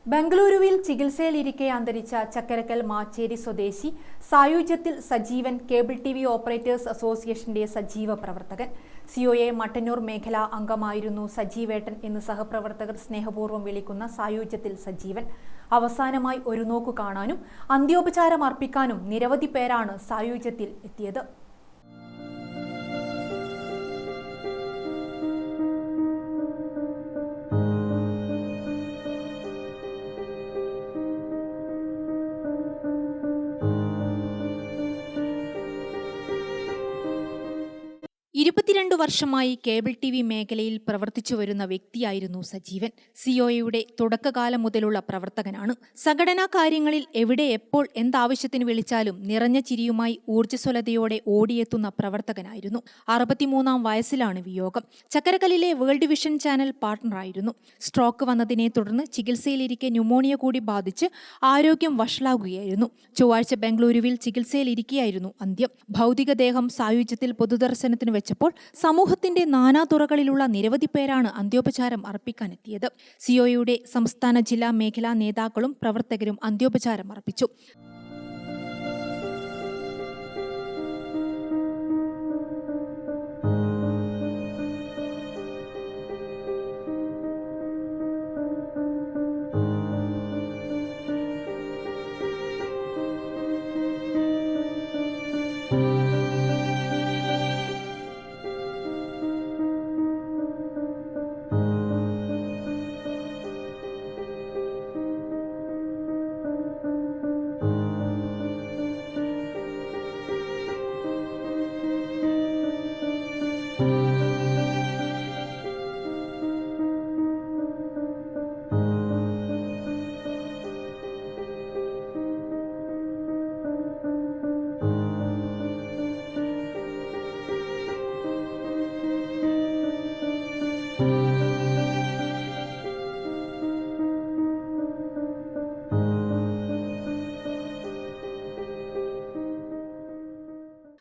ബംഗളൂരുവിൽ ചികിത്സയിലിരിക്കെ അന്തരിച്ച ചക്കരക്കൽ മാച്ചേരി സ്വദേശി സായുജ്യത്തിൽ സജീവൻ കേബിൾ ടിവി ഓപ്പറേറ്റേഴ്സ് അസോസിയേഷന്റെ സജീവ പ്രവർത്തകൻ. സിഒഎ മട്ടന്നൂർ മേഖല അംഗമായിരുന്നു സജീവേട്ടൻ എന്ന് സഹപ്രവർത്തകർ സ്നേഹപൂർവ്വം വിളിക്കുന്ന സായുജ്യത്തിൽ സജീവൻ. അവസാനമായി ഒരു നോക്കു കാണാനും അന്ത്യോപചാരം അർപ്പിക്കാനും നിരവധി പേരാണ് സായുജ്യത്തിൽ എത്തിയത്. വർഷമായി കേബിൾ ടി വി മേഖലയിൽ പ്രവർത്തിച്ചു വരുന്ന വ്യക്തിയായിരുന്നു സജീവൻ. സിഒഎയുടെ തുടക്കകാലം മുതലുള്ള പ്രവർത്തകനാണ്. സംഘടനാ കാര്യങ്ങളിൽ എവിടെ എപ്പോൾ എന്താവശ്യത്തിന് വിളിച്ചാലും നിറഞ്ഞ ചിരിയുമായി ഊർജ്ജസ്വലതയോടെ ഓടിയെത്തുന്ന പ്രവർത്തകനായിരുന്നു. 63 വയസ്സിലാണ് വിയോഗം. ചക്കരക്കല്ലിലെ വേൾഡ് വിഷൻ ചാനൽ പാർട്ണറായിരുന്നു. സ്ട്രോക്ക് വന്നതിനെ തുടർന്ന് ചികിത്സയിലിരിക്കെ ന്യൂമോണിയ കൂടി ബാധിച്ച് ആരോഗ്യം വഷളാകുകയായിരുന്നു. ചൊവ്വാഴ്ച ബംഗളൂരുവിൽ ചികിത്സയിലിരിക്കെയായിരുന്നു അന്ത്യം. ഭൗതികദേഹം സായുജ്യത്തിൽ പൊതുദർശനത്തിന് വെച്ചപ്പോൾ സമൂഹത്തിന്റെ നാനാതുറകളിലുള്ള നിരവധി പേരാണ് അന്ത്യോപചാരം അർപ്പിക്കാനെത്തിയത്. സിഒഎയുടെ സംസ്ഥാന ജില്ലാ മേഖലാ നേതാക്കളും പ്രവർത്തകരും അന്ത്യോപചാരം അർപ്പിച്ചു.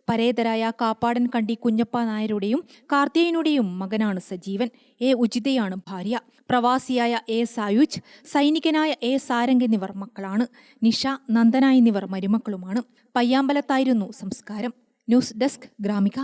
പരേതരായ കാപ്പാടൻ കണ്ടി കുഞ്ഞപ്പ നായരുടെയും കാർത്തികേയനുടെയും മകനാണ് സജീവൻ. എ ഉചിതയാണ് ഭാര്യ. പ്രവാസിയായ എ സായുജ്, സൈനികനായ എ സാരംഗ് എന്നിവർ മക്കളാണ്. നിഷ, നന്ദന എന്നിവർ മരുമക്കളുമാണ്. പയ്യാമ്പലത്തായിരുന്നു സംസ്കാരം. News desk Gramika.